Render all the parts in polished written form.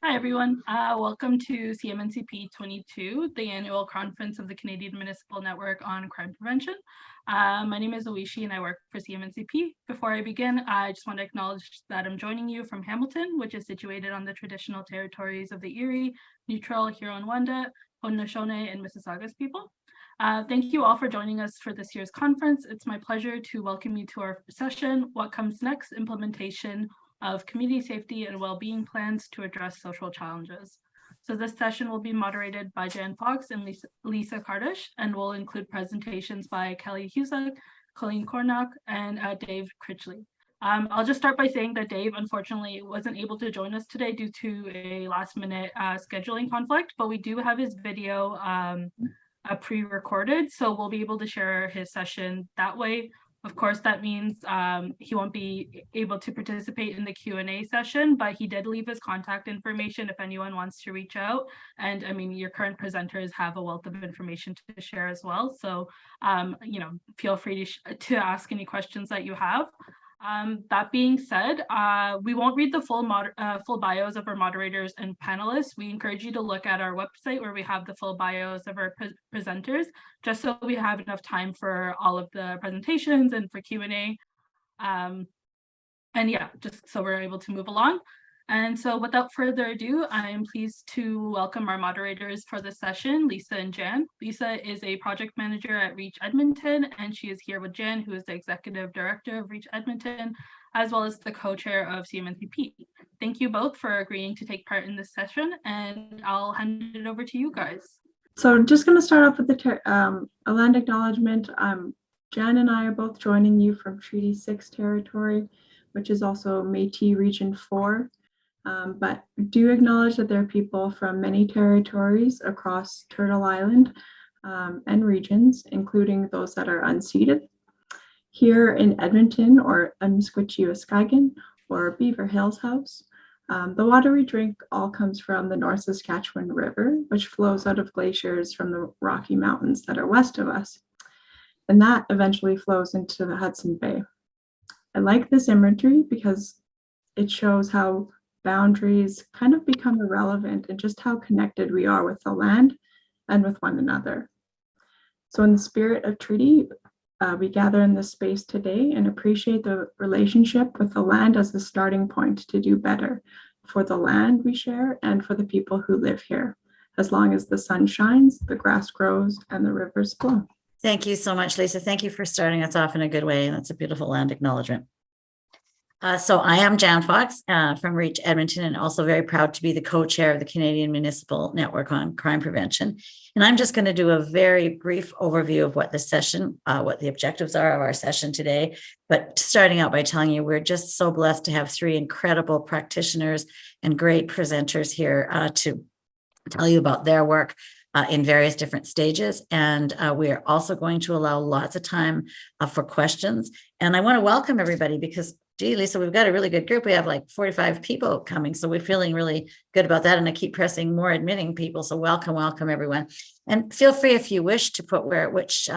Hi, everyone. Welcome to CMNCP22, the annual conference of the Canadian Municipal Network on Crime Prevention. My name is Oishi and I work for CMNCP. Before I begin, I just want to acknowledge that I'm joining you from Hamilton, which is situated on the traditional territories of the Erie, Neutral, Huron-Wendat, Haudenosaunee, and Mississaugas people. Thank you all for joining us for this year's conference. It's my pleasure to welcome you to our session, What Comes Next? Implementation of community safety and well-being plans to address social challenges. So this session will be moderated by Jan Fox and Lisa Kardosh, and will include presentations by Kelly Husack, Colleen Cornock, and Dave Critchley. I'll just start by saying that Dave unfortunately wasn't able to join us today due to a last-minute scheduling conflict, but we do have his video pre-recorded, so we'll be able to share his session that way. Of course, that means he won't be able to participate in the Q&A session, but he did leave his contact information if anyone wants to reach out. And I mean, your current presenters have a wealth of information to share as well. So, feel free to ask any questions that you have. That being said, we won't read the full bios of our moderators and panelists. We encourage you to look at our website where we have the full bios of our presenters, just so we have enough time for all of the presentations and for Q&A. And yeah, just so we're able to move along. And so without further ado, I am pleased to welcome our moderators for this session, Lisa and Jan. Lisa is a project manager at Reach Edmonton, and she is here with Jan, who is the executive director of Reach Edmonton, as well as the co-chair of CMNCP. Thank you both for agreeing to take part in this session, and I'll hand it over to you guys. So just going to start off with a land acknowledgement. Jan and I are both joining you from Treaty 6 territory, which is also Métis Region 4. But do acknowledge that there are people from many territories across Turtle Island and regions, including those that are unceded. Here in Edmonton, or Amsquitchie-Uskagan, or Beaver Hills House, the water we drink all comes from the North Saskatchewan River, which flows out of glaciers from the Rocky Mountains that are west of us. And that eventually flows into the Hudson Bay. I like this imagery because it shows how boundaries kind of become irrelevant and just how connected we are with the land and with one another. So in the spirit of treaty, we gather in this space today and appreciate the relationship with the land as the starting point to do better for the land we share and for the people who live here. As long as the sun shines, the grass grows, and the rivers flow. Thank you so much, Lisa. Thank you for starting us off in a good way. And that's a beautiful land acknowledgement. So I am Jan Fox from Reach Edmonton, and also very proud to be the co-chair of the Canadian Municipal Network on Crime Prevention. And I'm just going to do a very brief overview of what this session, what the objectives are of our session today. But starting out by telling you, we're just so blessed to have three incredible practitioners and great presenters here to tell you about their work in various different stages. And we are also going to allow lots of time for questions. And I want to welcome everybody because, gee, Lisa, we've got a really good group. We have like 45 people coming. So we're feeling really good about that. And I keep pressing more admitting people. So welcome everyone. And feel free if you wish to put which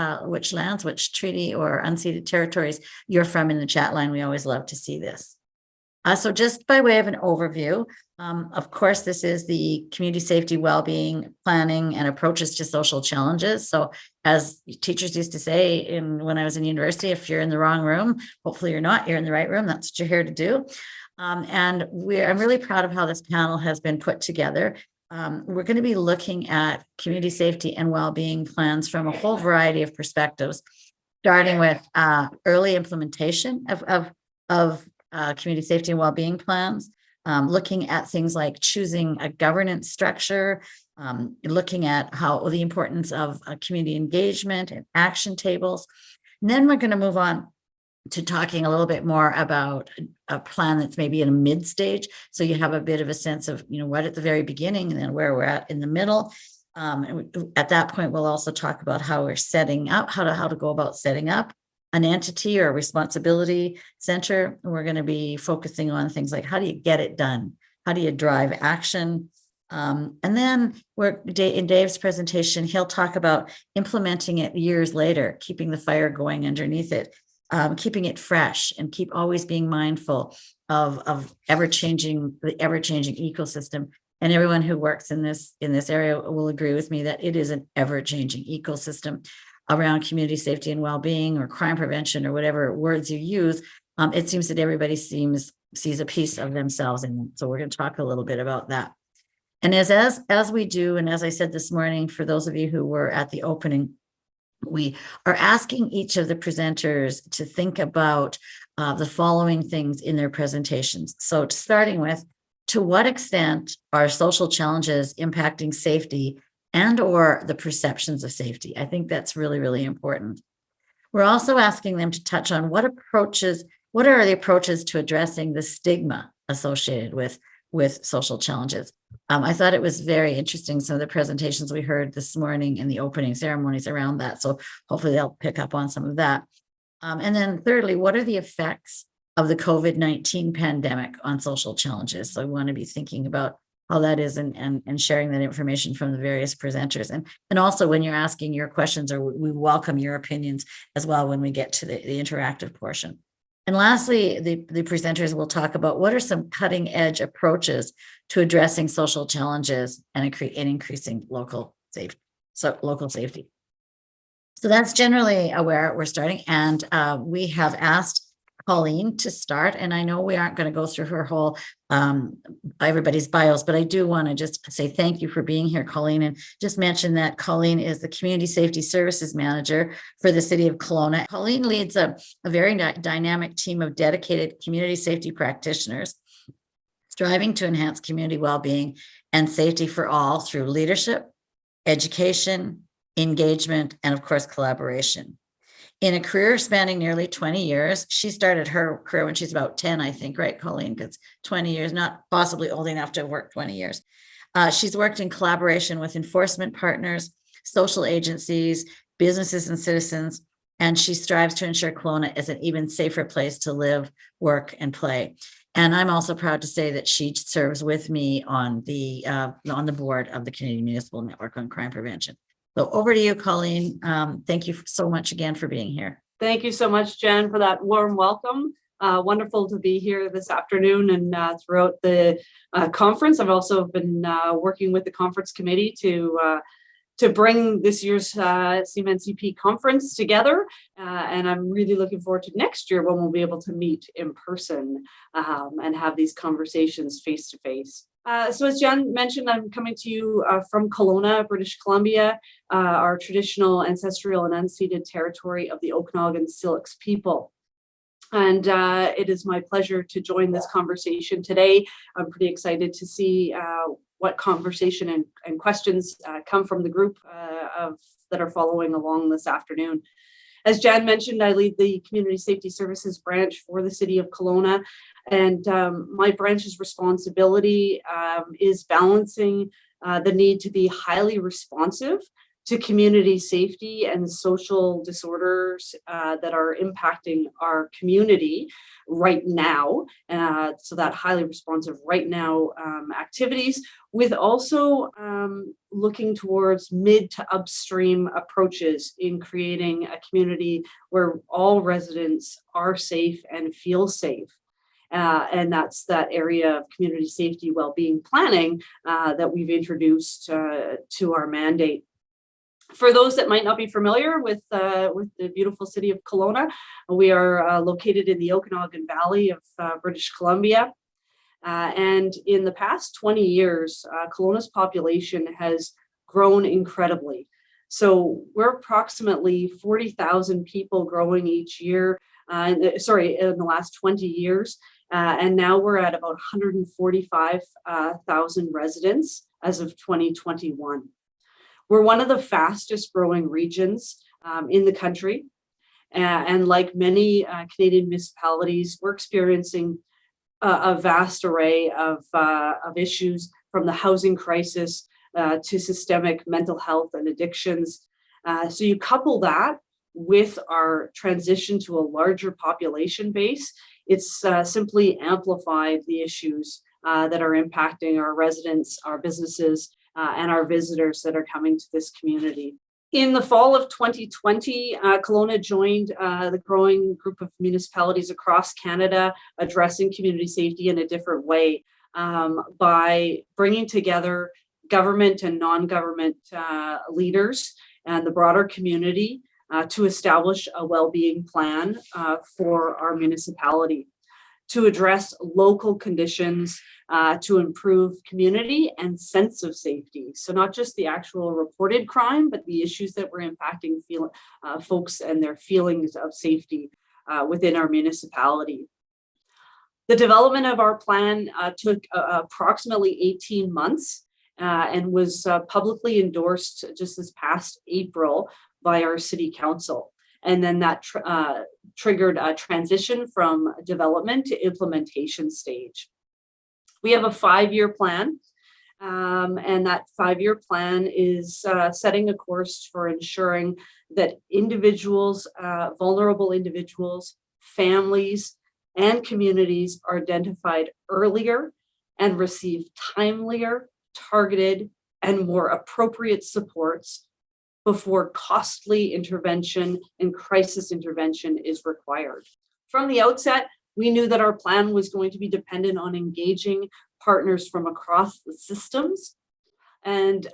lands, which treaty or unceded territories you're from in the chat line. We always love to see this. So just by way of an overview, of course, this is the community safety, well-being, planning, and approaches to social challenges. So as teachers used to say when I was in university, if you're in the wrong room, hopefully you're not, you're in the right room. That's what you're here to do. And I'm really proud of how this panel has been put together. We're going to be looking at community safety and well-being plans from a whole variety of perspectives, starting with early implementation of community safety and well-being plans, looking at things like choosing a governance structure, looking at how the importance of community engagement and action tables. And then we're going to move on to talking a little bit more about a plan that's maybe in a mid stage. So you have a bit of a sense of, what at the very beginning and then where we're at in the middle. And at that point, we'll also talk about how we're setting up, how to go about setting up an entity or a responsibility center. We're going to be focusing on things like how do you get it done? How do you drive action? And then in Dave's presentation, he'll talk about implementing it years later, keeping the fire going underneath it, keeping it fresh, and keep always being mindful of the ever-changing ecosystem And everyone who works in this area will agree with me that it is an ever-changing ecosystem around community safety and well-being, or crime prevention, or whatever words you use. It seems that everybody sees a piece of themselves. And so we're going to talk a little bit about that. And as we do, and as I said this morning, for those of you who were at the opening, we are asking each of the presenters to think about the following things in their presentations. So starting with, to what extent are social challenges impacting safety and or the perceptions of safety? I think that's really, really important. We're also asking them to touch on what are the approaches to addressing the stigma associated with social challenges. I thought it was very interesting, some of the presentations we heard this morning in the opening ceremonies around that. So hopefully they'll pick up on some of that. And then thirdly, what are the effects of the COVID-19 pandemic on social challenges? So we want to be thinking about how that is and sharing that information from the various presenters. And also when you're asking your questions, or we welcome your opinions as well when we get to the interactive portion. And lastly, the presenters will talk about what are some cutting edge approaches to addressing social challenges and increasing local safety. So that's generally where we're starting. And we have asked Colleen to start, and I know we aren't going to go through her whole everybody's bios, but I do want to just say thank you for being here, Colleen, and just mention that Colleen is the Community Safety Services Manager for the City of Kelowna. Colleen leads a very dynamic team of dedicated community safety practitioners, striving to enhance community well-being and safety for all through leadership, education, engagement, and of course, collaboration. In a career spanning nearly 20 years, she started her career when she's about 10, I think, right, Colleen? Because 20 years, not possibly old enough to work 20 years. She's worked in collaboration with enforcement partners, social agencies, businesses, and citizens, and she strives to ensure Kelowna is an even safer place to live, work, and play. And I'm also proud to say that she serves with me on the board of the Canadian Municipal Network on Crime Prevention. So over to you, Colleen. Thank you so much again for being here. Thank you so much, Jen, for that warm welcome. Wonderful to be here this afternoon and throughout the conference. I've also been working with the conference committee to bring this year's CMNCP conference together. And I'm really looking forward to next year when we'll be able to meet in person and have these conversations face to face. So as Jen mentioned, I'm coming to you from Kelowna, British Columbia, our traditional ancestral and unceded territory of the Okanagan Syilx people. And it is my pleasure to join this conversation today. I'm pretty excited to see what conversation and questions come from the group that are following along this afternoon. As Jan mentioned, I lead the Community Safety Services branch for the City of Kelowna, and my branch's responsibility is balancing the need to be highly responsive to community safety and social disorders that are impacting our community right now. So that highly responsive right now activities, with also looking towards mid to upstream approaches in creating a community where all residents are safe and feel safe. And that's that area of community safety well-being planning that we've introduced to our mandate. For those that might not be familiar with the beautiful city of Kelowna, we are located in the Okanagan Valley of British Columbia. And in the past 20 years, Kelowna's population has grown incredibly. So we're approximately 40,000 people growing each year, in the last 20 years. And now we're at about 145,000 residents as of 2021. We're one of the fastest growing regions in the country. And like many Canadian municipalities, we're experiencing a vast array of issues, from the housing crisis to systemic mental health and addictions. So you couple that with our transition to a larger population base, it's simply amplified the issues that are impacting our residents, our businesses, and our visitors that are coming to this community. In the fall of 2020, Kelowna joined the growing group of municipalities across Canada addressing community safety in a different way. by bringing together government and non-government leaders and the broader community to establish a well-being plan for our municipality, to address local conditions, to improve community and sense of safety. So not just the actual reported crime, but the issues that were impacting folks and their feelings of safety within our municipality. The development of our plan took approximately 18 months and was publicly endorsed just this past April by our City Council. And then that triggered a transition from development to implementation stage. We have a 5-year plan, and that 5-year plan is setting a course for ensuring that individuals, vulnerable individuals, families, and communities are identified earlier and receive timelier, targeted, and more appropriate supports before costly intervention and crisis intervention is required. From the outset, we knew that our plan was going to be dependent on engaging partners from across the systems, and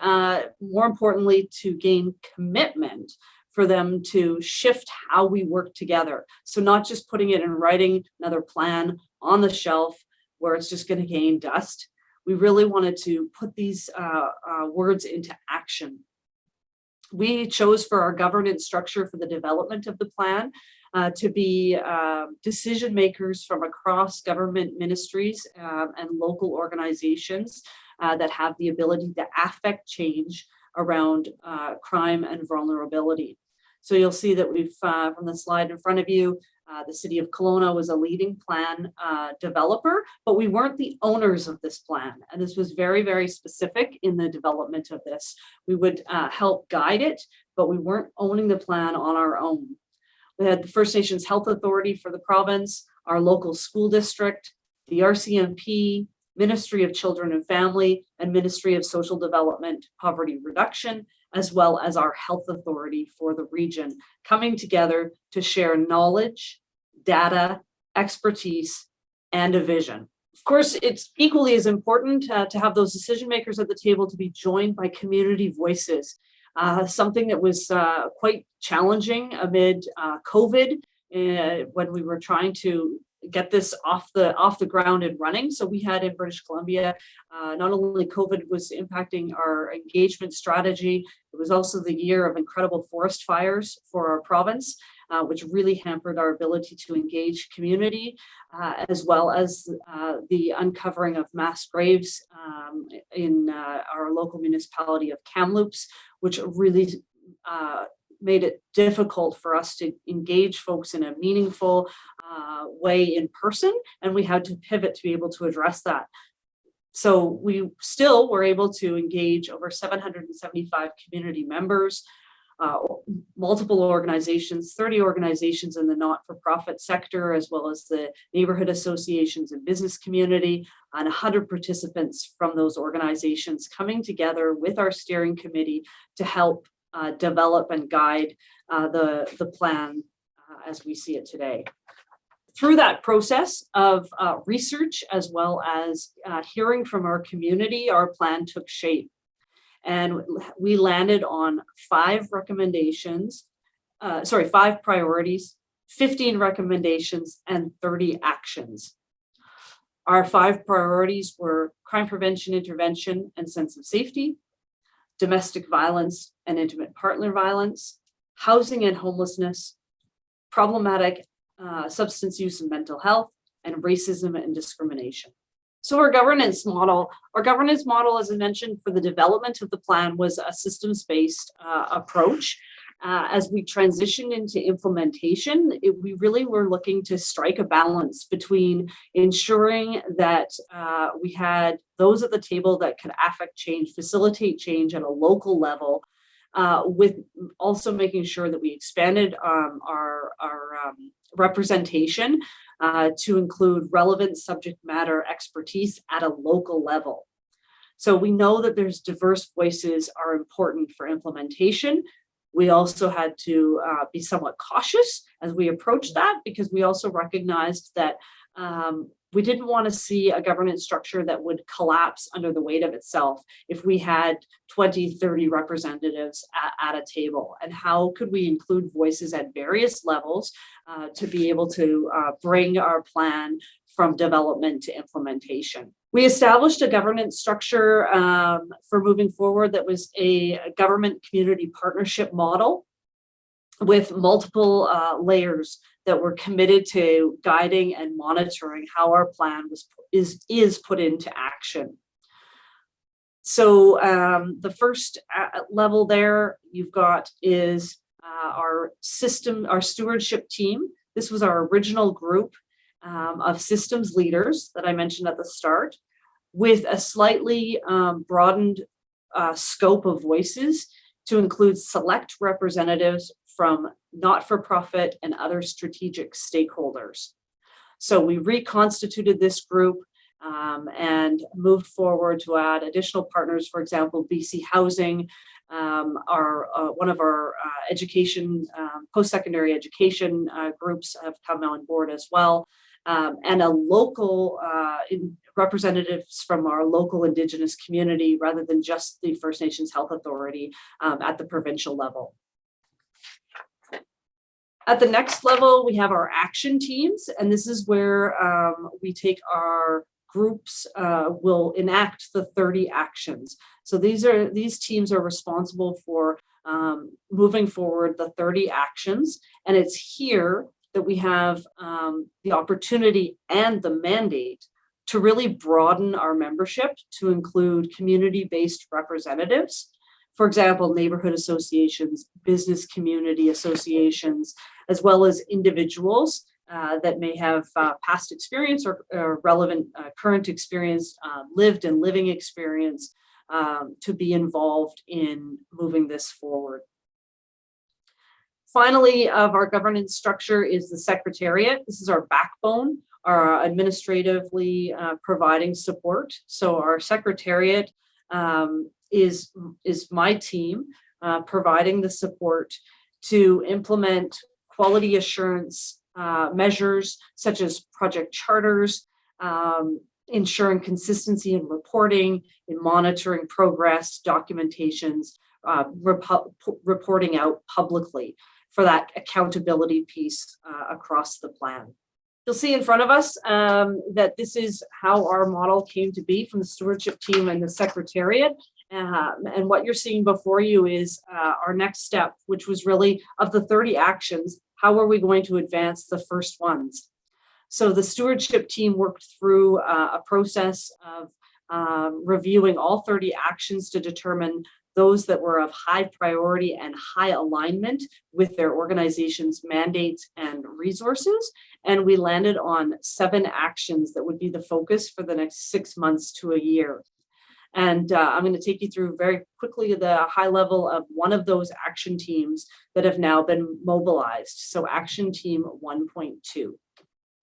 more importantly, to gain commitment for them to shift how we work together. So not just putting it in writing, another plan on the shelf where it's just going to gain dust. We really wanted to put these words into action. We chose for our governance structure for the development of the plan to be decision makers from across government ministries and local organizations that have the ability to affect change around crime and vulnerability. So you'll see that we've, from the slide in front of you, the City of Kelowna was a leading plan developer, but we weren't the owners of this plan. And this was very, very specific in the development of this. We would help guide it, but we weren't owning the plan on our own. We had the First Nations Health Authority for the province, our local school district, the RCMP, Ministry of Children and Family, and Ministry of Social Development, Poverty Reduction, as well as our health authority for the region, coming together to share knowledge, data, expertise, and a vision. Of course, it's equally as important to have those decision makers at the table to be joined by community voices, something that was quite challenging amid COVID when we were trying to get this off the ground and running. So we had in British Columbia, not only COVID was impacting our engagement strategy, it was also the year of incredible forest fires for our province, which really hampered our ability to engage community, as well as the uncovering of mass graves in our local municipality of Kamloops, which really made it difficult for us to engage folks in a meaningful way in person, and we had to pivot to be able to address that. So we still were able to engage over 775 community members, multiple organizations, 30 organizations in the not-for-profit sector, as well as the neighborhood associations and business community, and 100 participants from those organizations coming together with our steering committee to help develop and guide the plan as we see it today. Through that process of research, as well as hearing from our community, our plan took shape. And we landed on 5 priorities, 15 recommendations, and 30 actions. Our 5 priorities were crime prevention, intervention, and sense of safety, domestic violence and intimate partner violence, housing and homelessness, problematic substance use and mental health, and racism and discrimination. So our governance model, as I mentioned, for the development of the plan was a systems-based approach. As we transitioned into implementation, we really were looking to strike a balance between ensuring that we had those at the table that could affect change, facilitate change at a local level, with also making sure that we expanded our representation to include relevant subject matter expertise at a local level. So we know that there's diverse voices are important for implementation. We also had to be somewhat cautious as we approached that, because we also recognized that we didn't want to see a governance structure that would collapse under the weight of itself if we had 20, 30 representatives at a table. And how could we include voices at various levels to be able to bring our plan from development to implementation? We established a governance structure for moving forward that was a government community partnership model with multiple layers that were committed to guiding and monitoring how our plan is put into action. So the first level there you've got is our stewardship team. This was our original group of systems leaders that I mentioned at the start, with a slightly broadened scope of voices to include select representatives from not-for-profit and other strategic stakeholders. So we reconstituted this group and moved forward to add additional partners. For example, BC Housing, one of our education, post-secondary education groups have come on board as well, and a local representatives from our local Indigenous community, rather than just the First Nations Health Authority at the provincial level. At the next level, we have our action teams, and this is where we take our groups, will enact the 30 actions. So these teams are responsible for moving forward the 30 actions, and it's here that we have the opportunity and the mandate to really broaden our membership to include community-based representatives. For example, neighborhood associations, business community associations, as well as individuals that may have past experience or relevant current experience, lived and living experience to be involved in moving this forward. Finally, of our governance structure is the Secretariat. This is our backbone, our administratively providing support. So our Secretariat is my team providing the support to implement quality assurance measures such as project charters, ensuring consistency in reporting, in monitoring progress, documentations, reporting out publicly for that accountability piece across the plan. You'll see in front of us that this is how our model came to be from the stewardship team and the Secretariat. And what you're seeing before you is our next step, which was really of the 30 actions, how are we going to advance the first ones? So the stewardship team worked through a process of reviewing all 30 actions to determine those that were of high priority and high alignment with their organization's mandates and resources. And we landed on 7 actions that would be the focus for the next 6 months to a year. And I'm going to take you through very quickly the high level of one of those action teams that have now been mobilized. So action team 1.2.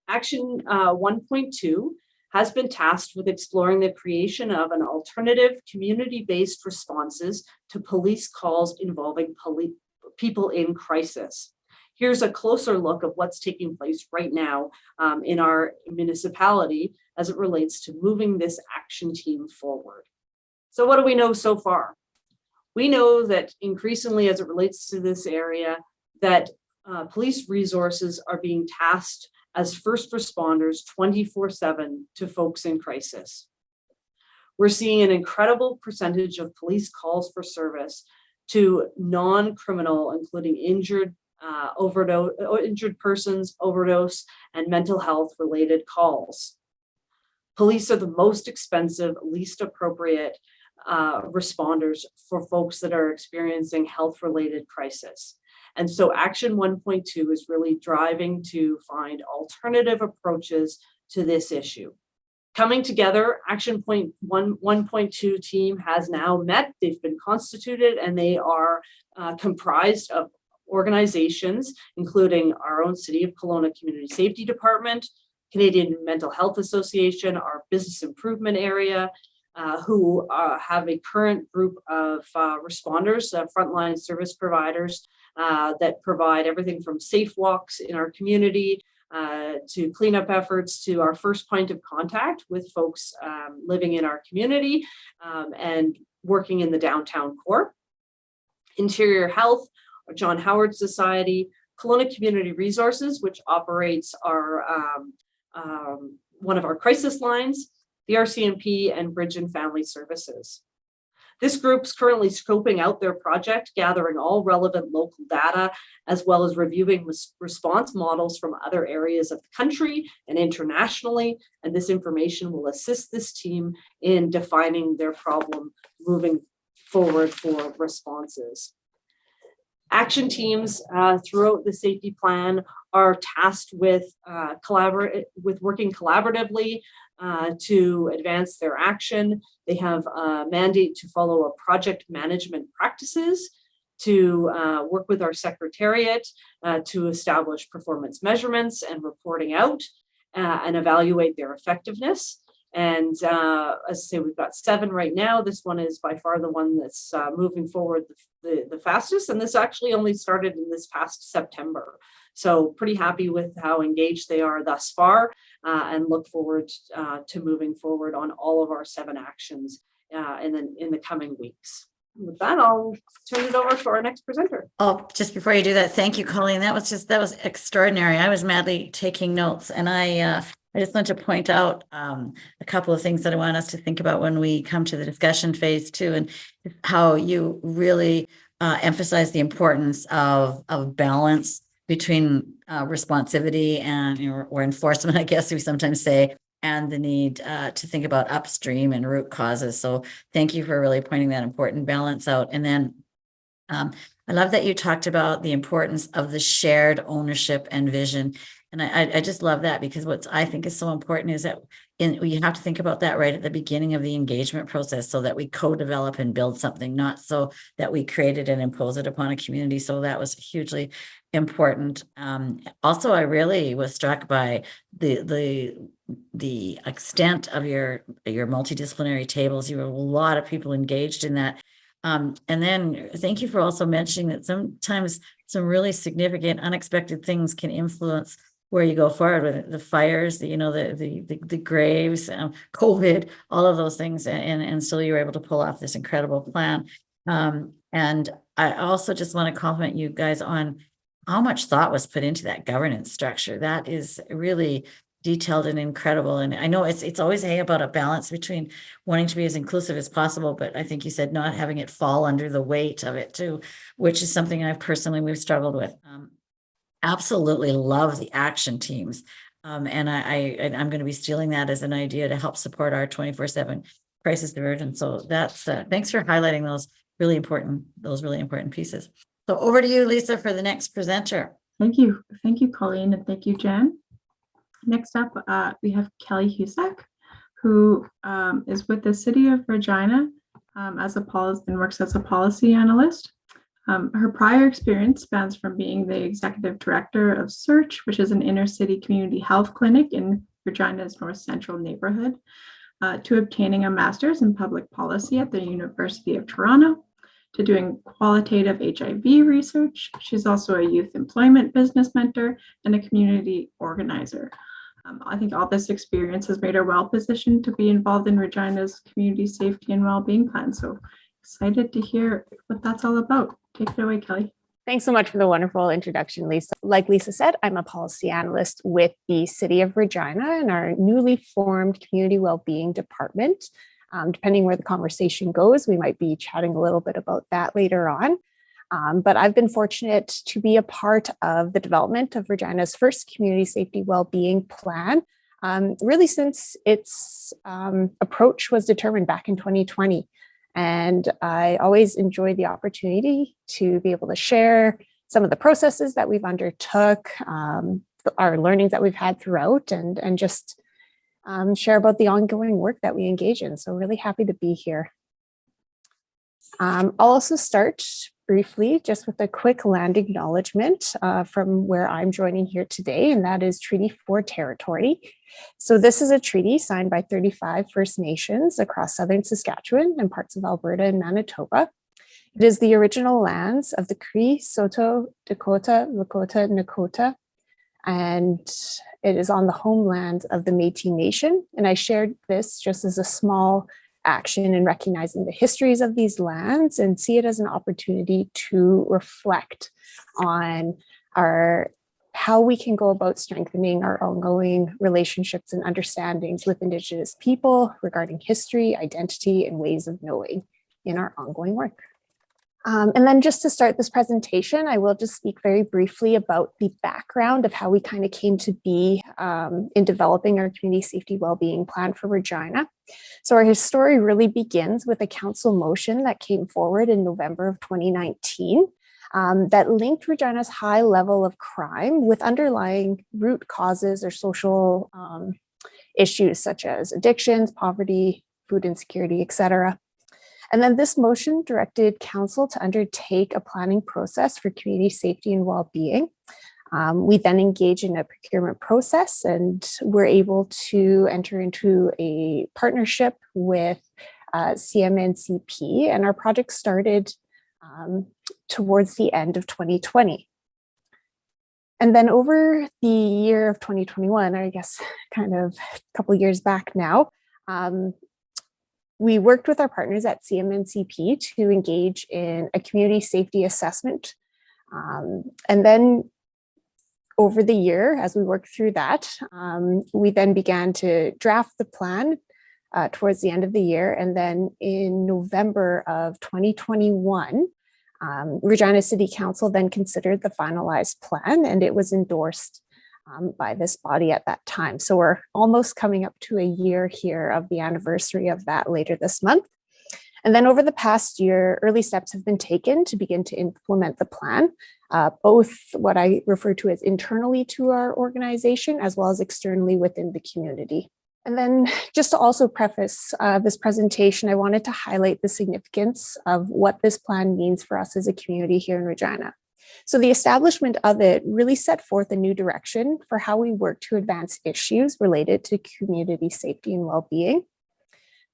Action 1.2 has been tasked with exploring the creation of an alternative community-based responses to police calls involving people in crisis. Here's a closer look of what's taking place right now in our municipality as it relates to moving this action team forward. So what do we know so far? We know that increasingly as it relates to this area, that police resources are being tasked as first responders 24/7 to folks in crisis. We're seeing an incredible percentage of police calls for service to non-criminal, including injured persons, overdose, and mental health related calls. Police are the most expensive, least appropriate responders for folks that are experiencing health-related crisis. And so Action 1.2 is really driving to find alternative approaches to this issue. Coming together, Action 1.2 team has now met, they've been constituted, and they are comprised of organizations, including our own City of Kelowna Community Safety Department, Canadian Mental Health Association, our business improvement area, who have a current group of responders, frontline service providers that provide everything from safe walks in our community to cleanup efforts, to our first point of contact with folks living in our community and working in the downtown core. Interior Health, John Howard Society, Kelowna Community Resources, which operates our one of our crisis lines, the RCMP, and Bridge and Family Services. This group's currently scoping out their project, gathering all relevant local data, as well as reviewing response models from other areas of the country and internationally. And this information will assist this team in defining their problem moving forward for responses. Action teams throughout the safety plan are tasked with working collaboratively to advance their action. They have a mandate to follow a project management practices, to work with our secretariat to establish performance measurements and reporting out and evaluate their effectiveness. And as I say, we've got 7 right now. This one is by far the one that's moving forward the fastest. And this actually only started in this past September. So pretty happy with how engaged they are thus far and look forward to moving forward on all of our 7 actions in the coming weeks. With that, I'll turn it over to our next presenter. Oh, just before you do that, thank you, Colleen. That was extraordinary. I was madly taking notes, and I just want to point out a couple of things that I want us to think about when we come to the discussion phase 2, and how you really emphasize the importance of balance between responsivity and or enforcement, I guess we sometimes say, and the need to think about upstream and root causes. So thank you for really pointing that important balance out. And then I love that you talked about the importance of the shared ownership and vision. And I just love that, because what I think is so important is that you have to think about that right at the beginning of the engagement process, so that we co-develop and build something, not so that we create it and impose it upon a community. So that was hugely important. Also, I really was struck by the extent of your multidisciplinary tables. You have a lot of people engaged in that. And then thank you for also mentioning that sometimes some really significant unexpected things can influence where you go forward with it. The fires, the graves, COVID, all of those things. And still you were able to pull off this incredible plan. And I also just want to compliment you guys on how much thought was put into that governance structure. That is really detailed and incredible. And I know it's always about a balance between wanting to be as inclusive as possible, but I think you said not having it fall under the weight of it too, which is something we've struggled with. Absolutely love the action teams. And I'm going to be stealing that as an idea to help support our 24/7 crisis diversion. So that's thanks for highlighting those really important pieces. So over to you, Lisa, for the next presenter. Thank you, Colleen, and thank you, Jen. Next up, we have Kelly Husack, who is with the City of Regina and works as a policy analyst. Her prior experience spans from being the executive director of Search, which is an inner city community health clinic in Regina's North Central neighborhood, to obtaining a master's in public policy at the University of Toronto, to doing qualitative HIV research. She's also a youth employment business mentor and a community organizer. I think all this experience has made her well positioned to be involved in Regina's community safety and well-being plan. So excited to hear what that's all about. Take it away, Kelly. Thanks so much for the wonderful introduction, Lisa. Like Lisa said, I'm a policy analyst with the City of Regina in our newly formed Community Wellbeing Department. Depending where the conversation goes, we might be chatting a little bit about that later on. But I've been fortunate to be a part of the development of Regina's first community safety wellbeing plan, really since its approach was determined back in 2020. And I always enjoy the opportunity to be able to share some of the processes that we've undertook, our learnings that we've had throughout, and just share about the ongoing work that we engage in. So really happy to be here. I'll also start briefly just with a quick land acknowledgement from where I'm joining here today, and that is Treaty 4 territory. So this is a treaty signed by 35 First Nations across southern Saskatchewan and parts of Alberta and Manitoba. It is the original lands of the Cree, Saulteaux, Dakota, Lakota, Nakota, and it is on the homeland of the Métis Nation. And I shared this just as a small action in recognizing the histories of these lands and see it as an opportunity to reflect on how we can go about strengthening our ongoing relationships and understandings with Indigenous people regarding history, identity, and ways of knowing in our ongoing work. And then just to start this presentation, I will just speak very briefly about the background of how we kind of came to be in developing our community safety wellbeing plan for Regina. So our story really begins with a council motion that came forward in November of 2019 that linked Regina's high level of crime with underlying root causes or social issues such as addictions, poverty, food insecurity, etc. And then this motion directed council to undertake a planning process for community safety and well-being. We then engage in a procurement process and we're able to enter into a partnership with CMNCP, and our project started towards the end of 2020. And then over the year of 2021, I guess kind of a couple years back now, we worked with our partners at CMNCP to engage in a community safety assessment. And then over the year, as we worked through that, we then began to draft the plan towards the end of the year. And then in November of 2021, Regina City Council then considered the finalized plan, and it was endorsed by this body at that time. So we're almost coming up to a year here of the anniversary of that later this month. And then over the past year, early steps have been taken to begin to implement the plan, both what I refer to as internally to our organization, as well as externally within the community. And then just to also preface this presentation, I wanted to highlight the significance of what this plan means for us as a community here in Regina. So the establishment of it really set forth a new direction for how we work to advance issues related to community safety and well-being.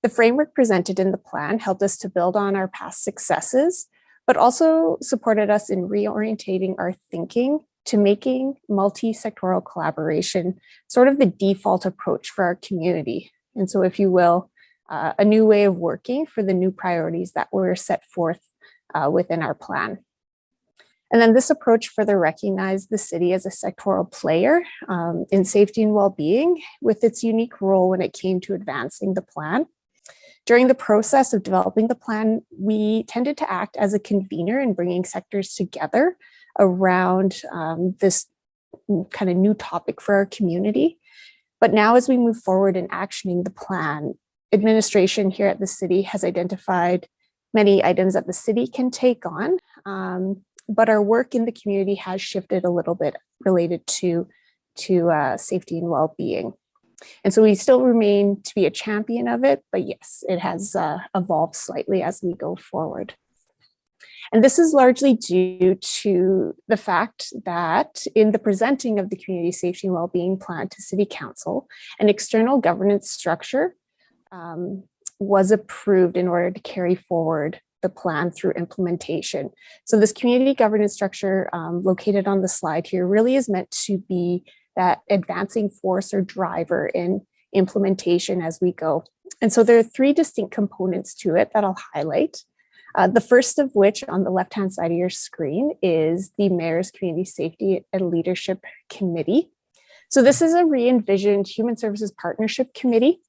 The framework presented in the plan helped us to build on our past successes, but also supported us in reorientating our thinking to making multi-sectoral collaboration sort of the default approach for our community. And so, if you will, a new way of working for the new priorities that were set forth within our plan. And then this approach further recognized the city as a sectoral player in safety and well-being, with its unique role when it came to advancing the plan. During the process of developing the plan, we tended to act as a convener in bringing sectors together around this kind of new topic for our community. But now, as we move forward in actioning the plan, administration here at the city has identified many items that the city can take on. But our work in the community has shifted a little bit related to safety and well-being. And so we still remain to be a champion of it, but yes, it has evolved slightly as we go forward. And this is largely due to the fact that in the presenting of the community safety and well-being plan to City Council, an external governance structure was approved in order to carry forward the plan through implementation. So this community governance structure located on the slide here really is meant to be that advancing force or driver in implementation as we go. And so there are three distinct components to it that I'll highlight. The first of which on the left-hand side of your screen is the Mayor's Community Safety and Leadership Committee. So this is a re-envisioned human services partnership committee.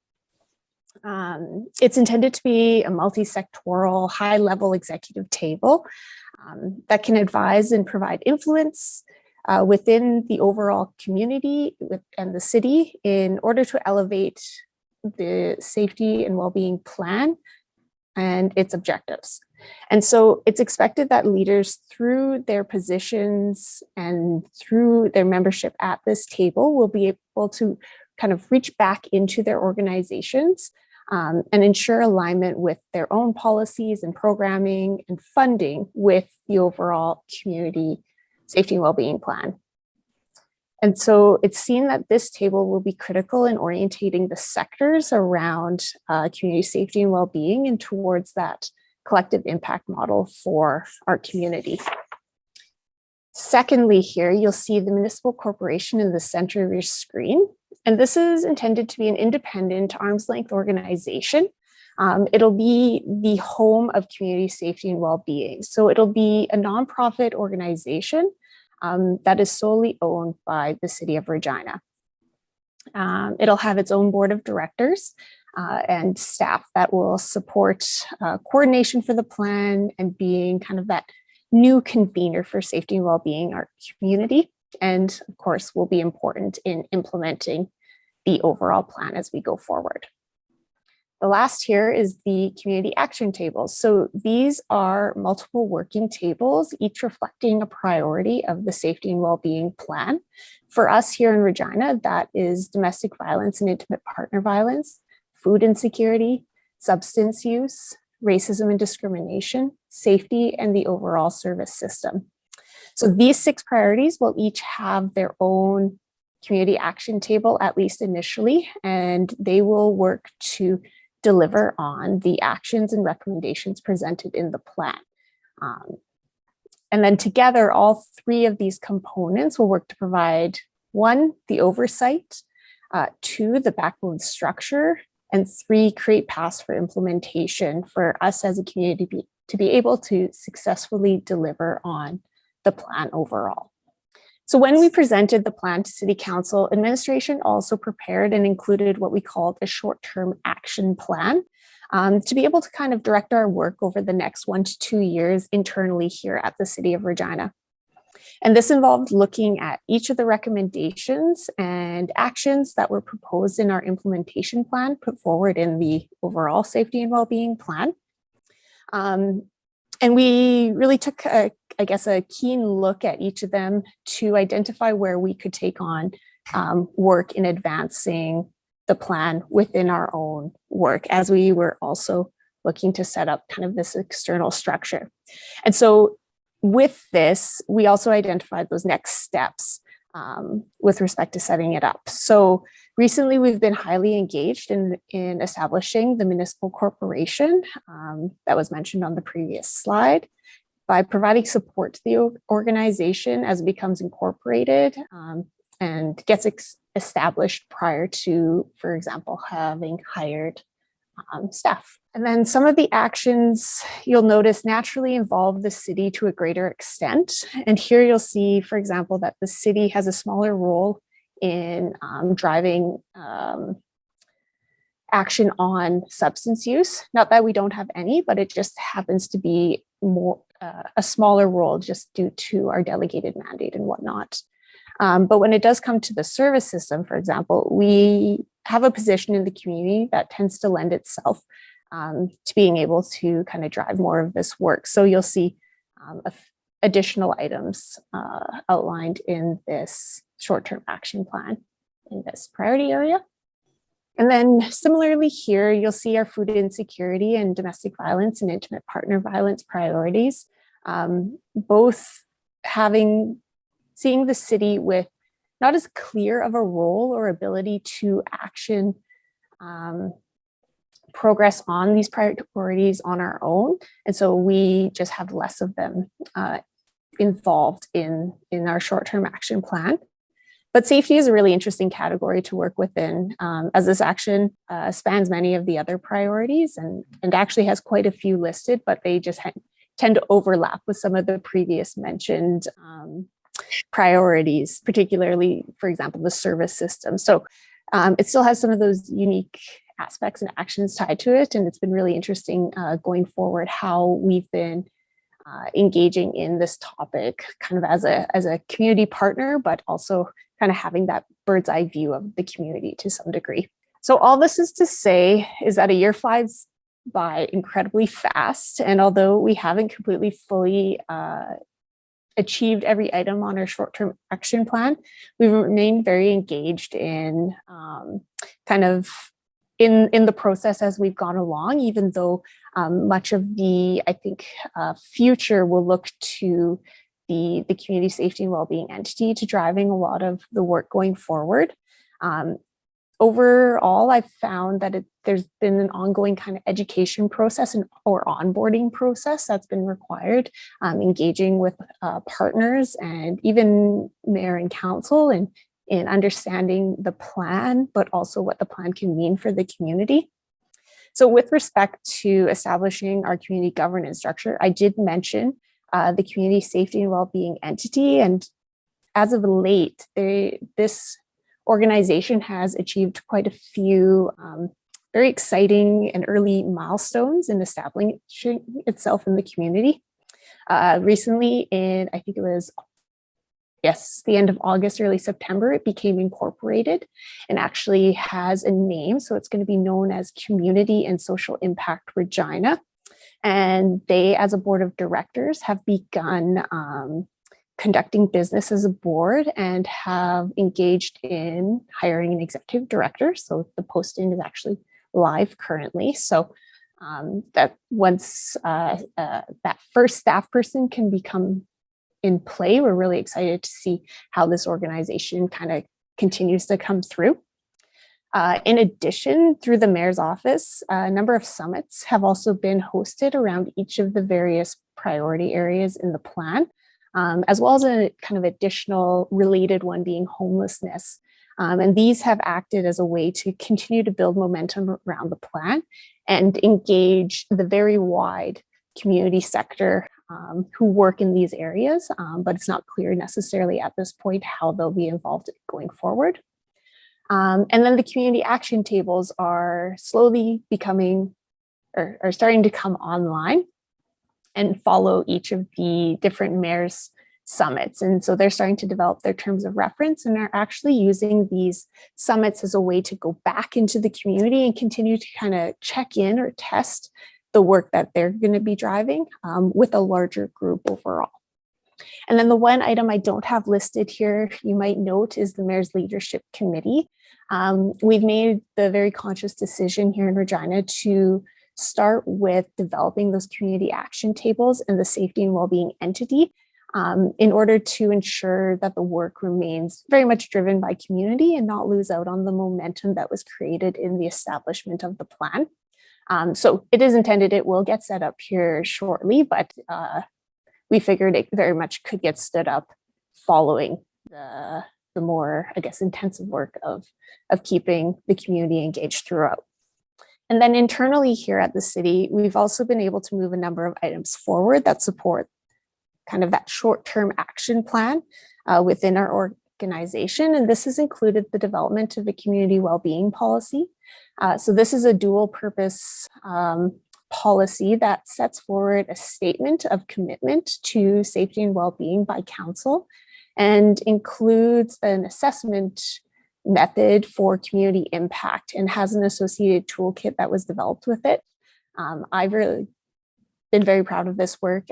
It's intended to be a multi-sectoral, high-level executive table that can advise and provide influence within the overall community and the city in order to elevate the safety and well-being plan and its objectives. And so it's expected that leaders, through their positions and through their membership at this table, will be able to kind of reach back into their organizations and ensure alignment with their own policies and programming and funding with the overall community safety and well-being plan. And so it's seen that this table will be critical in orientating the sectors around community safety and well-being and towards that collective impact model for our community. Secondly, here you'll see the municipal corporation in the center of your screen. And this is intended to be an independent arm's length organization. It'll be the home of community safety and well-being. So it'll be a nonprofit organization that is solely owned by the City of Regina. It'll have its own board of directors and staff that will support coordination for the plan and being kind of that new convener for safety and well-being in our community. And of course, will be important in implementing the overall plan as we go forward. The last here is the community action tables. So these are multiple working tables, each reflecting a priority of the safety and well-being plan. For us here in Regina, that is domestic violence and intimate partner violence, food insecurity, substance use, racism and discrimination, safety, and the overall service system. So these 6 priorities will each have their own community action table, at least initially, and they will work to deliver on the actions and recommendations presented in the plan. And then together, all 3 of these components will work to provide 1, the oversight, 2, the backbone structure, and 3, create paths for implementation for us as a community to be able to successfully deliver on the plan overall. So when we presented the plan to City Council, administration also prepared and included what we called a short-term action plan to be able to kind of direct our work over the next 1 to 2 years internally here at the City of Regina. And this involved looking at each of the recommendations and actions that were proposed in our implementation plan put forward in the overall safety and well-being plan. And we really took, a keen look at each of them to identify where we could take on work in advancing the plan within our own work, as we were also looking to set up kind of this external structure. And so with this, we also identified those next steps with respect to setting it up. So recently, we've been highly engaged in establishing the municipal corporation that was mentioned on the previous slide by providing support to the organization as it becomes incorporated and gets established prior to, for example, having hired staff. And then some of the actions you'll notice naturally involve the city to a greater extent. And here you'll see, for example, that the city has a smaller role in driving action on substance use. Not that we don't have any, but it just happens to be more a smaller role just due to our delegated mandate and whatnot. But when it does come to the service system, for example, we have a position in the community that tends to lend itself to being able to kind of drive more of this work. So you'll see additional items outlined in this short-term action plan in this priority area. And then similarly here, you'll see our food insecurity and domestic violence and intimate partner violence priorities, both seeing the city with not as clear of a role or ability to action progress on these priorities on our own. And so we just have less of them involved in our short-term action plan. But safety is a really interesting category to work within, as this action spans many of the other priorities and actually has quite a few listed, but they just tend to overlap with some of the previous mentioned priorities, particularly, for example, the service system. So it still has some of those unique aspects and actions tied to it. And it's been really interesting going forward how we've been engaging in this topic kind of as a community partner, but also kind of having that bird's eye view of the community to some degree. So all this is to say is that a year flies by incredibly fast. And although we haven't completely fully achieved every item on our short-term action plan, we've remained very engaged in kind of in the process as we've gone along, even though much of the, I think, future will look to the community safety and wellbeing entity to driving a lot of the work going forward. overall, I've found that there's been an ongoing kind of education process or onboarding process that's been required, engaging with partners and even mayor and council in understanding the plan, but also what the plan can mean for the community. So with respect to establishing our community governance structure, I did mention the community safety and wellbeing entity. And as of late, this organization has achieved quite a few very exciting and early milestones in establishing itself in the community. Recently, I think it was the end of August, early September, it became incorporated and actually has a name. So it's going to be known as Community and Social Impact Regina. And they, as a board of directors, have begun conducting business as a board and have engaged in hiring an executive director. So the posting is actually live currently. So that once that first staff person can become in play, we're really excited to see how this organization kind of continues to come through. In addition, through the mayor's office, a number of summits have also been hosted around each of the various priority areas in the plan, as well as a kind of additional related one being homelessness. And these have acted as a way to continue to build momentum around the plan and engage the very wide community sector who work in these areas, but it's not clear necessarily at this point how they'll be involved going forward. And then the community action tables are slowly becoming or are starting to come online and follow each of the different mayors' summits. And so they're starting to develop their terms of reference and are actually using these summits as a way to go back into the community and continue to kind of check in or test the work that they're going to be driving with a larger group overall. And then the one item I don't have listed here, you might note, is the Mayor's Leadership Committee. We've made the very conscious decision here in Regina to start with developing those community action tables and the safety and wellbeing entity in order to ensure that the work remains very much driven by community and not lose out on the momentum that was created in the establishment of the plan. So it is intended it will get set up here shortly, but we figured it very much could get stood up following the more, I guess, intensive work of keeping the community engaged throughout. And then internally here at the city, we've also been able to move a number of items forward that support kind of that short-term action plan within our organization. And this has included the development of a community well-being policy. So this is a dual purpose policy that sets forward a statement of commitment to safety and well-being by council and includes an assessment method for community impact and has an associated toolkit that was developed with it. I've really been very proud of this work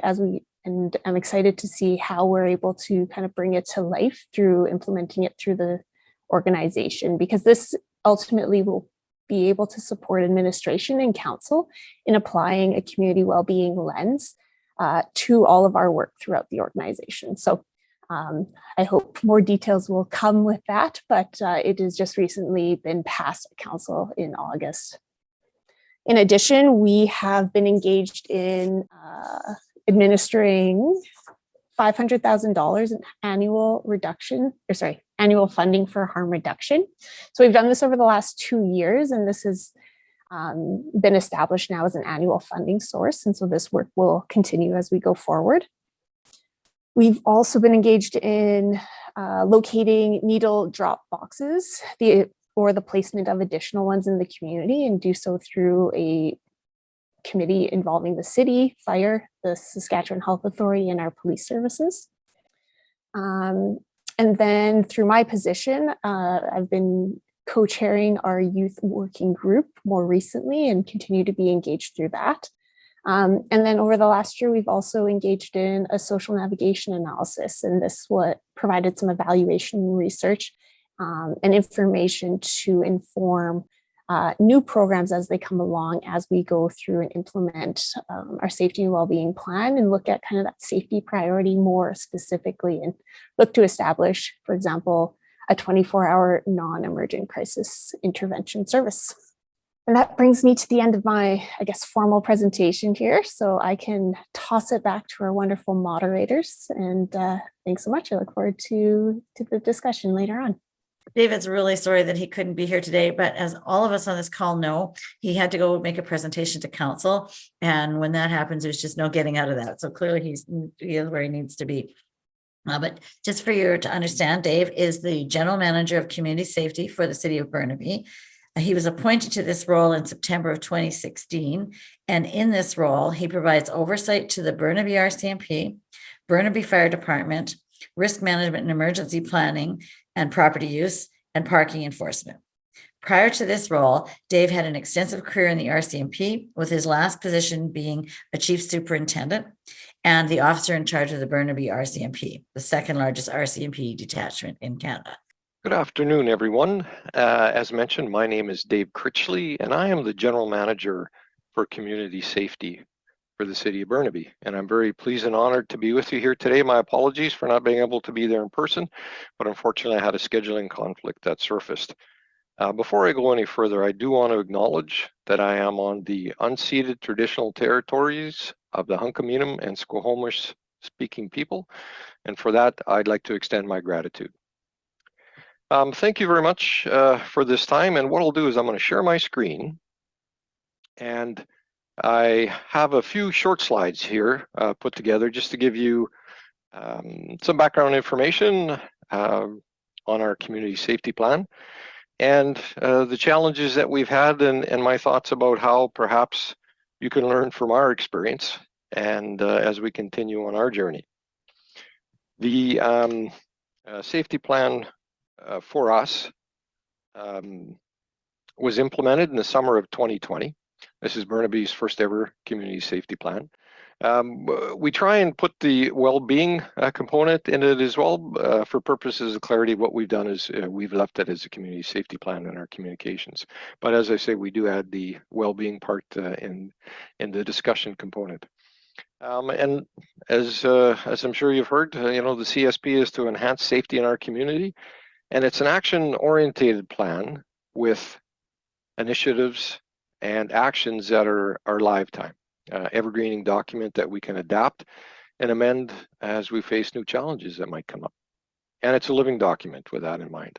and I'm excited to see how we're able to kind of bring it to life through implementing it through the organization, because this ultimately will be able to support administration and council in applying a community well-being lens to all of our work throughout the organization. So I hope more details will come with that, but it has just recently been passed at council in August. In addition, we have been engaged in administering $500,000 in annual funding for harm reduction. So we've done this over the last 2 years, and this has been established now as an annual funding source. And so this work will continue as we go forward. We've also been engaged in locating needle drop boxes or the placement of additional ones in the community, and do so through a committee involving the city, fire, the Saskatchewan Health Authority, and our police services. And then through my position, I've been co-chairing our youth working group more recently and continue to be engaged through that. And then over the last year, we've also engaged in a social navigation analysis, and this provided some evaluation research and information to inform new programs as they come along, as we go through and implement our safety and wellbeing plan and look at kind of that safety priority more specifically, and look to establish, for example, a 24-hour non-emergent crisis intervention service. And that brings me to the end of my, I guess, formal presentation here. So I can toss it back to our wonderful moderators. And thanks so much. I look forward to the discussion later on. David's really sorry that he couldn't be here today, but as all of us on this call know, he had to go make a presentation to council. And when that happens, there's just no getting out of that. So clearly he is where he needs to be. But just for you to understand, Dave is the General Manager of Community Safety for the City of Burnaby. He was appointed to this role in September of 2016. And in this role, he provides oversight to the Burnaby RCMP, Burnaby Fire Department, risk management and emergency planning, and property use and parking enforcement. Prior to this role, Dave had an extensive career in the RCMP, with his last position being a chief superintendent and the officer in charge of the Burnaby RCMP, the second largest RCMP detachment in Canada. Good afternoon, everyone. As mentioned, my name is Dave Critchley, and I am the General Manager for Community Safety for the City of Burnaby. And I'm very pleased and honored to be with you here today. My apologies for not being able to be there in person, but unfortunately I had a scheduling conflict that surfaced. Before I go any further, I do want to acknowledge that I am on the unceded traditional territories of the Hunkaminam and Squamish speaking people. And for that, I'd like to extend my gratitude. Thank you very much for this time. And what I'll do is I'm going to share my screen. And I have a few short slides here put together just to give you some background information on our community safety plan and the challenges that we've had and my thoughts about how perhaps you can learn from our experience and as we continue on our journey. The safety plan for us was implemented in the summer of 2020. This is Burnaby's first ever community safety plan. We try and put the well-being component in it as well. For purposes of clarity, what we've done is we've left it as a community safety plan in our communications. But as I say, we do add the well-being part in the discussion component. And as I'm sure you've heard, the CSP is to enhance safety in our community. And it's an action-oriented plan with initiatives and actions that are lifetime, evergreening document that we can adapt and amend as we face new challenges that might come up. And it's a living document with that in mind.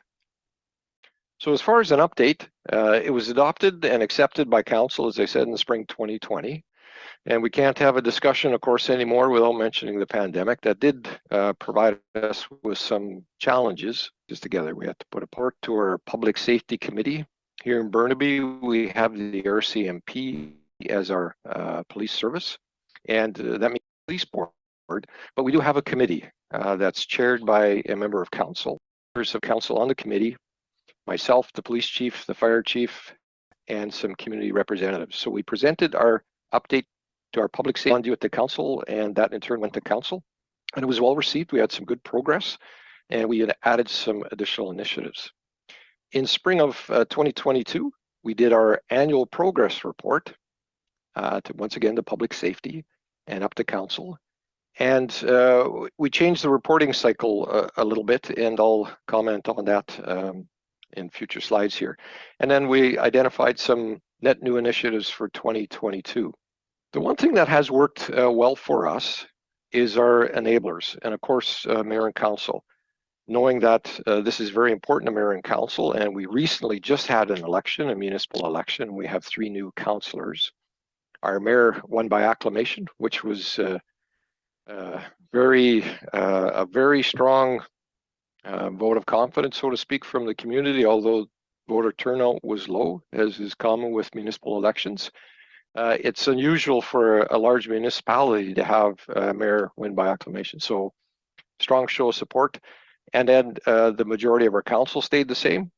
So as far as an update, it was adopted and accepted by council, as I said, in the spring 2020. And we can't have a discussion, of course, anymore without mentioning the pandemic that did provide us with some challenges. Just together, we had to put a report to our public safety committee. Here in Burnaby, we have the RCMP as our police service, and that means police board, but we do have a committee that's chaired by a member of council. Members of council on the committee, myself, the police chief, the fire chief, and some community representatives. So we presented our update to our public safety conduit at the council, and that in turn went to council, and it was well received. We had some good progress, and we had added some additional initiatives. In spring of 2022, we did our annual progress report to once again to public safety and up to council, and we changed the reporting cycle a little bit, and I'll comment on that in future slides here. And then we identified some net new initiatives for 2022. The one thing that has worked well for us is our enablers, and of course, mayor and council. Knowing that this is very important to mayor and council, and we recently just had an election, a municipal election. We have 3 new councillors. Our mayor won by acclamation, which was a very strong vote of confidence, so to speak, from the community, although voter turnout was low, as is common with municipal elections. It's unusual for a large municipality to have a mayor win by acclamation. So strong show of support. And then the majority of our council stayed the same,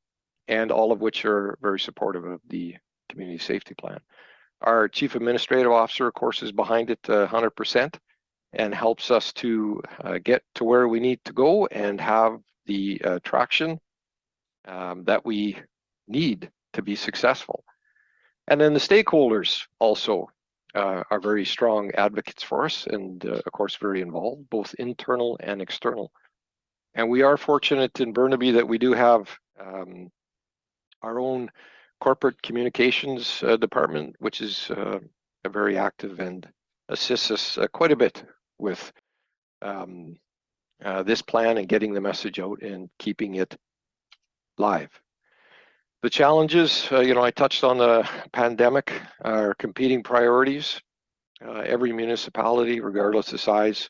and all of which are very supportive of the community safety plan. Our chief administrative officer, of course, is behind it 100% and helps us to get to where we need to go and have the traction that we need to be successful. And then the stakeholders also are very strong advocates for us and, of course, very involved, both internal and external. And we are fortunate in Burnaby that we do have our own corporate communications department, which is very active and assists us quite a bit with this plan and getting the message out and keeping it live. The challenges, I touched on the pandemic, our competing priorities. Every municipality, regardless of size,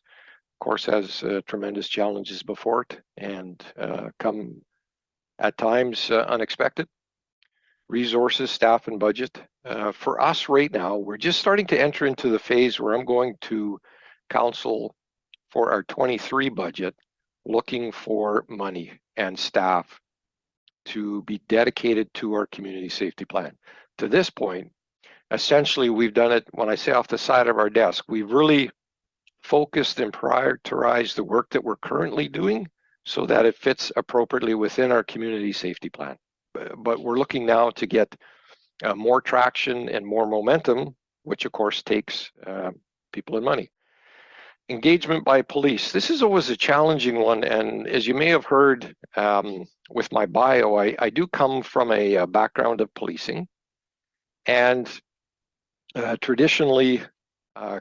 of course, has tremendous challenges before it and come at times unexpected. Resources, staff, and budget. For us right now, we're just starting to enter into the phase where I'm going to council for our 23 budget, looking for money and staff to be dedicated to our community safety plan. To this point, essentially, we've done it, when I say off the side of our desk, we've really focused and prioritized the work that we're currently doing so that it fits appropriately within our community safety plan. But we're looking now to get more traction and more momentum, which of course takes people and money. Engagement by police. This is always a challenging one, and as you may have heard with my bio, I do come from a background of policing, and traditionally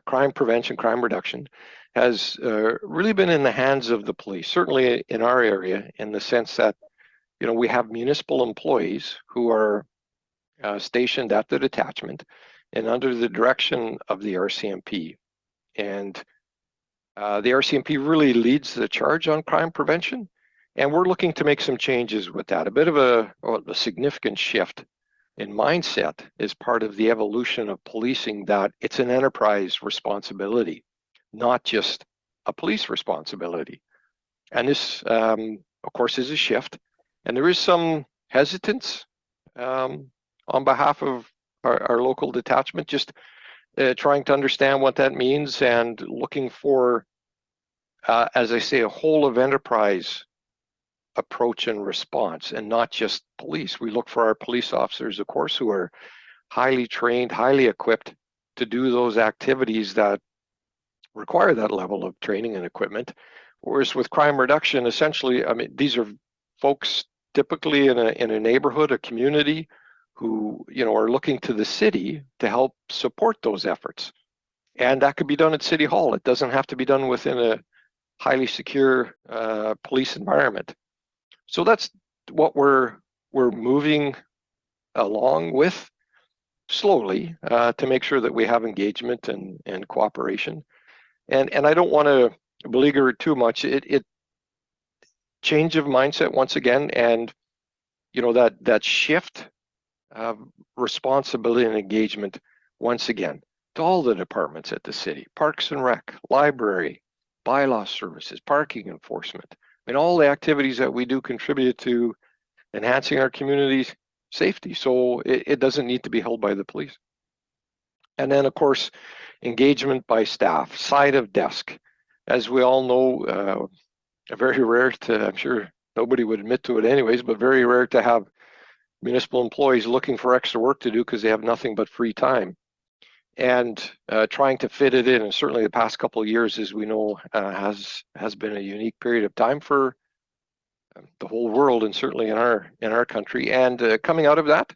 crime prevention, crime reduction has really been in the hands of the police, certainly in our area, in the sense that we have municipal employees who are stationed at the detachment and under the direction of the RCMP. And the RCMP really leads the charge on crime prevention, and we're looking to make some changes with that. A bit of a significant shift in mindset is part of the evolution of policing, that it's an enterprise responsibility, not just a police responsibility. And this, of course, is a shift, and there is some hesitance on behalf of our local detachment, just trying to understand what that means and looking for, as I say, a whole of enterprise approach and response, and not just police. We look for our police officers, of course, who are highly trained, highly equipped to do those activities that require that level of training and equipment. Whereas with crime reduction, essentially, I mean, these are folks typically in a neighborhood, a community, who are looking to the city to help support those efforts. And that could be done at City Hall. It doesn't have to be done within a highly secure police environment. So that's what we're moving along with slowly to make sure that we have engagement and cooperation. And I don't want to beleaguer it too much. It change of mindset once again, and that shift of responsibility and engagement once again to all the departments at the city: Parks and Rec, Library, Bylaw Services, Parking Enforcement. I mean, all the activities that we do contribute to enhancing our community's safety, so it doesn't need to be held by the police. And then, of course, engagement by staff, side of desk. As we all know, very rare to, I'm sure nobody would admit to it anyways, but very rare to have municipal employees looking for extra work to do because they have nothing but free time. And trying to fit it in, and certainly the past couple of years, as we know, has been a unique period of time for the whole world, and certainly in our country. And coming out of that,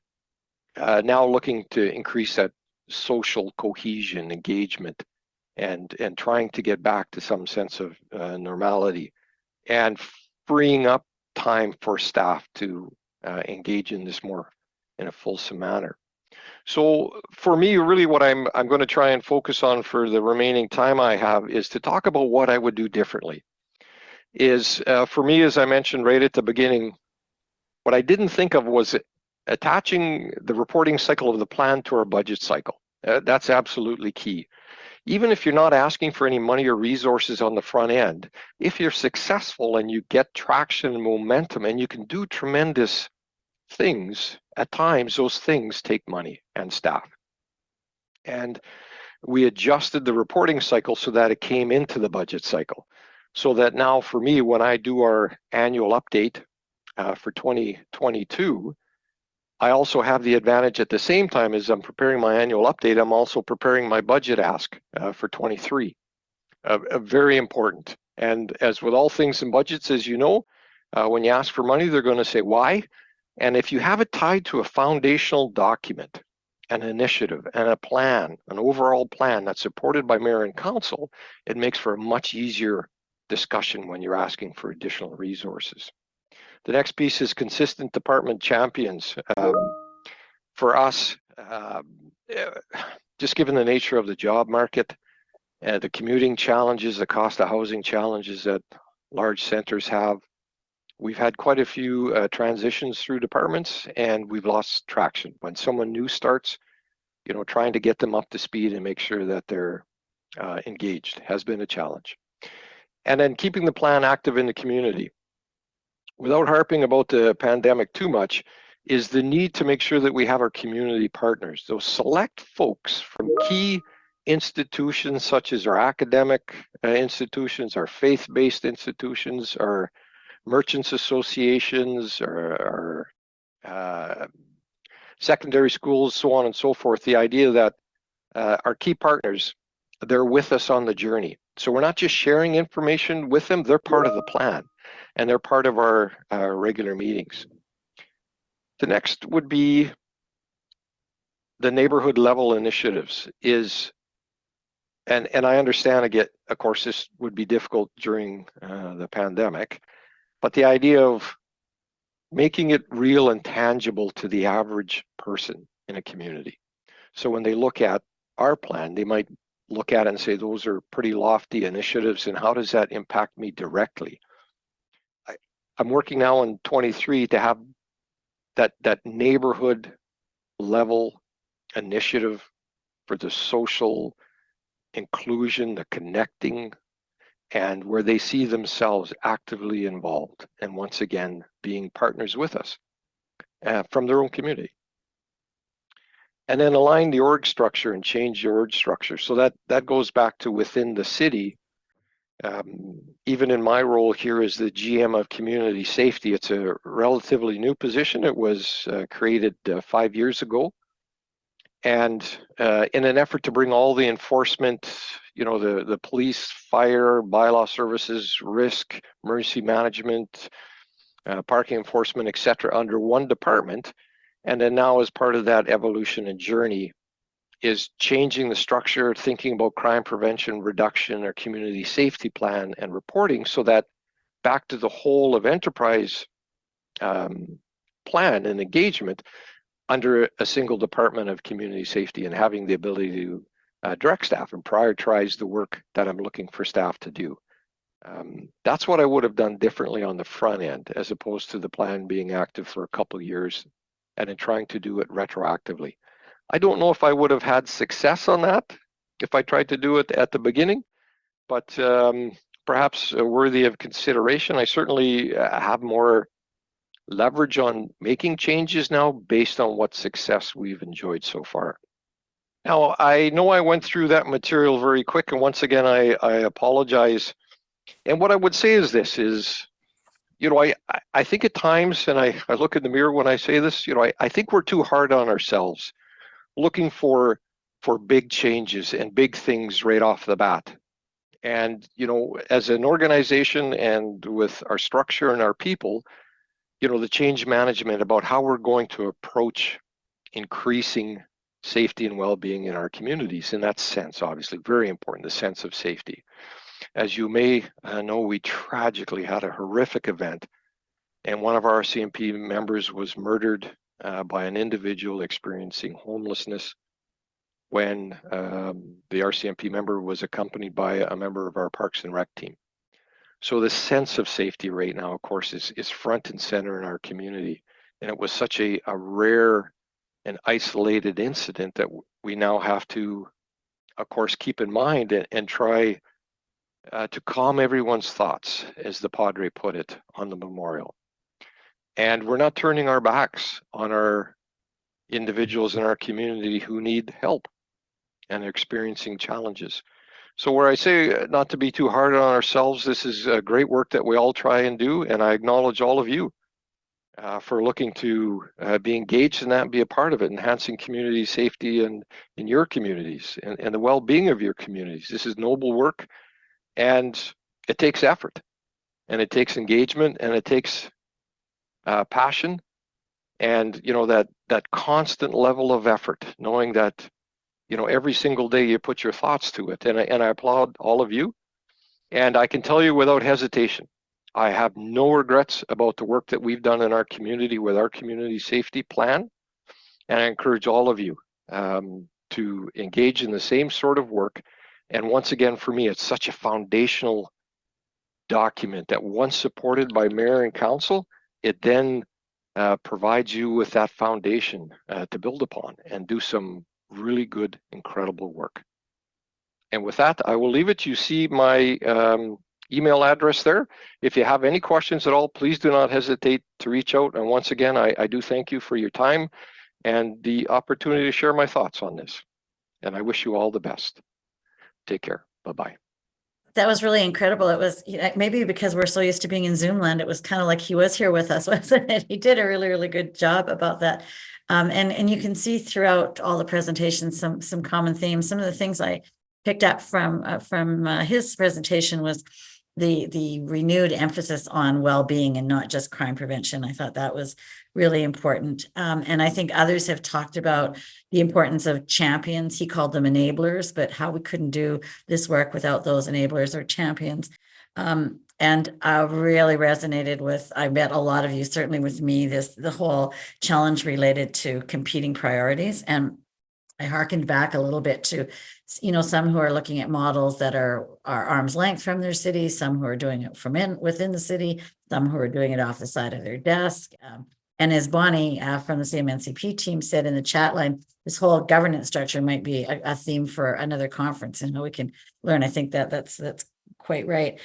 now looking to increase that social cohesion, engagement, and trying to get back to some sense of normality, and freeing up time for staff to engage in this more in a fulsome manner. So for me, really what I'm going to try and focus on for the remaining time I have is to talk about what I would do differently. Is for me, as I mentioned right at the beginning, what I didn't think of was attaching the reporting cycle of the plan to our budget cycle. That's absolutely key. Even if you're not asking for any money or resources on the front end, if you're successful and you get traction and momentum and you can do tremendous things, at times those things take money and staff. And we adjusted the reporting cycle so that it came into the budget cycle. So that now for me, when I do our annual update for 2022, I also have the advantage at the same time as I'm preparing my annual update, I'm also preparing my budget ask for 23. Very important And as with all things in budgets, as you know, when you ask for money, they're going to say why. And if you have it tied to a foundational document, an initiative, and a plan, an overall plan that's supported by mayor and council, it makes for a much easier discussion when you're asking for additional resources. The next piece is consistent department champions. For us, just given the nature of the job market, the commuting challenges, the cost of housing challenges that large centers have, we've had quite a few transitions through departments, and we've lost traction. When someone new starts, trying to get them up to speed and make sure that they're engaged has been a challenge. And then keeping the plan active in the community. Without harping about the pandemic too much, is the need to make sure that we have our community partners, those select folks from key institutions such as our academic institutions, our faith-based institutions, our merchants associations, our secondary schools, so on and so forth. The idea that our key partners, they're with us on the journey. So we're not just sharing information with them, they're part of the plan, and they're part of our regular meetings. The next would be the neighborhood level initiatives and I understand, again, of course, this would be difficult during the pandemic, but the idea of making it real and tangible to the average person in a community. So when they look at our plan, they might look at it and say, those are pretty lofty initiatives, and how does that impact me directly? I'm working now on 23 to have that neighborhood level initiative for the social inclusion, the connecting, and where they see themselves actively involved, and once again, being partners with us from their own community. And then align the org structure and change the org structure. So that goes back to within the city. Even in my role here as the GM of community safety, it's a relatively new position. It was created 5 years ago. And in an effort to bring all the enforcement, the police, fire, bylaw services, risk, emergency management, parking enforcement, et cetera, under one department. And then now, as part of that evolution and journey, is changing the structure, thinking about crime prevention, reduction, or community safety plan and reporting, so that back to the whole of enterprise plan and engagement under a single department of community safety, and having the ability to direct staff and prioritize the work that I'm looking for staff to do. That's what I would have done differently on the front end, as opposed to the plan being active for a couple of years and then trying to do it retroactively. I don't know if I would have had success on that if I tried to do it at the beginning, but perhaps worthy of consideration. I certainly have more leverage on making changes now based on what success we've enjoyed so far. Now, I know I went through that material very quick, and once again, I apologize. And what I would say is this is, I think at times, and I look in the mirror when I say this, I think we're too hard on ourselves, looking for big changes and big things right off the bat. And, as an organization and with our structure and our people, the change management about how we're going to approach increasing safety and well-being in our communities. In that sense, obviously, very important, the sense of safety. As you may know, we tragically had a horrific event, and one of our RCMP members was murdered by an individual experiencing homelessness when the RCMP member was accompanied by a member of our Parks and Rec team. So the sense of safety right now, of course, is front and center in our community. And it was such a rare and isolated incident that we now have to, of course, keep in mind and try to calm everyone's thoughts, as the Padre put it on the memorial. And we're not turning our backs on our individuals in our community who need help and are experiencing challenges. So where I say not to be too hard on ourselves, this is great work that we all try and do, and I acknowledge all of you for looking to be engaged in that and be a part of it, enhancing community safety and in your communities and the well-being of your communities. This is noble work, and it takes effort, and it takes engagement, and it takes passion, and that constant level of effort, knowing that every single day you put your thoughts to it. And I applaud all of you, and I can tell you without hesitation, I have no regrets about the work that we've done in our community with our community safety plan, and I encourage all of you to engage in the same sort of work. And once again, for me, it's such a foundational document that once supported by mayor and council, it then provides you with that foundation to build upon and do some really good, incredible work. And with that, I will leave it. You see my email address there. If you have any questions at all, please do not hesitate to reach out. And once again, I do thank you for your time and the opportunity to share my thoughts on this. And I wish you all the best. Take care. Bye-bye. That was really incredible. It was maybe because we're so used to being in Zoom land, it was kind of like he was here with us, wasn't it? He did a really, really good job about that. And you can see throughout all the presentations some common themes. Some of the things I picked up from his presentation was the renewed emphasis on well-being and not just crime prevention. I thought that was really important. And I think others have talked about the importance of champions. He called them enablers, but how we couldn't do this work without those enablers or champions. And I really resonated with, I bet a lot of you, certainly with me, the whole challenge related to competing priorities. And I hearkened back a little bit to, some who are looking at models that are arm's length from their city, some who are doing it from within the city, some who are doing it off the side of their desk. And as Bonnie from the CMNCP team said in the chat line, this whole governance structure might be a theme for another conference and how we can learn. I think that's quite right.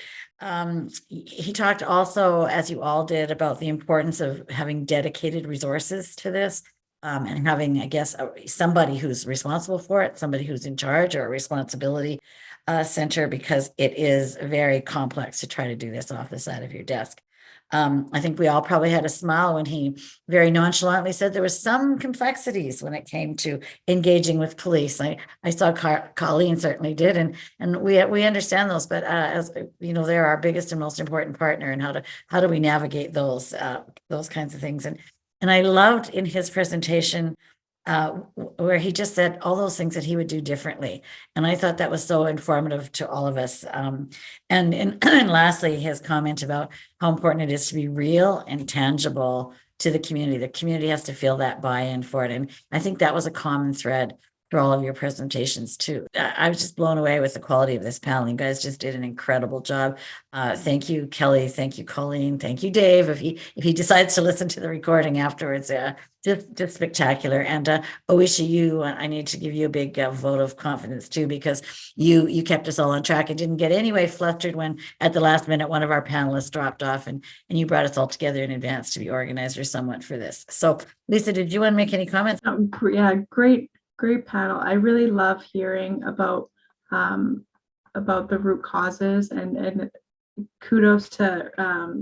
He talked also, as you all did, about the importance of having dedicated resources to this. And having, I guess, somebody who's responsible for it, somebody who's in charge, or a responsibility center, because it is very complex to try to do this off the side of your desk. I think we all probably had a smile when he very nonchalantly said there was some complexities when it came to engaging with police. I saw Colleen certainly did, and we understand those, but as they're our biggest and most important partner, and how do we navigate those kinds of things. And I loved in his presentation where he just said all those things that he would do differently. And I thought that was so informative to all of us. And lastly, his comment about how important it is to be real and tangible to the community. The community has to feel that buy-in for it. And I think that was a common thread for all of your presentations too. I was just blown away with the quality of this panel. You guys just did an incredible job. Thank you, Kelly. Thank you, Colleen. Thank you, Dave. If he decides to listen to the recording afterwards, just spectacular. And Oishi, you, I need to give you a big vote of confidence too, because you kept us all on track and didn't get anyway flustered when at the last minute one of our panelists dropped off, and you brought us all together in advance to be organizers somewhat for this. So Lisa, did you want to make any comments? Yeah, great panel. I really love hearing about the root causes, and kudos to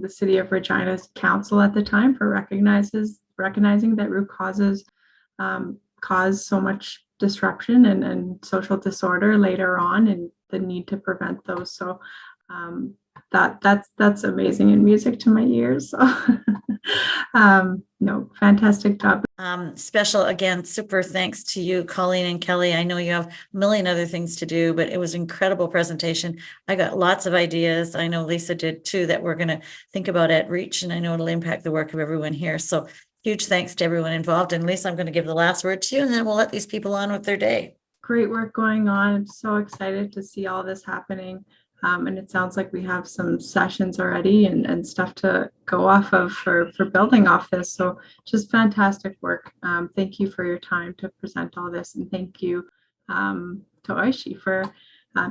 the City of Regina's council at the time for recognizing that root causes cause so much disruption and social disorder later on, and the need to prevent those. So that's amazing and music to my ears. So no, fantastic job. Special again, super thanks to you, Colleen and Kelly. I know you have a million other things to do, but it was an incredible presentation. I got lots of ideas. I know Lisa did too, that we're going to think about at Reach, and I know it'll impact the work of everyone here. So huge thanks to everyone involved. And Lisa, I'm going to give the last word to you, and then we'll let these people on with their day. Great work going on. I'm so excited to see all this happening. And it sounds like we have some sessions already and stuff to go off of for building off this. So just fantastic work. Thank you for your time to present all this. And thank you to Oishi for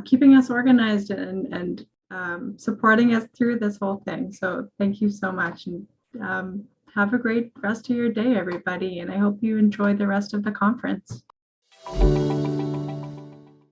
keeping us organized and supporting us through this whole thing. So thank you so much. And have a great rest of your day, everybody. And I hope you enjoy the rest of the conference.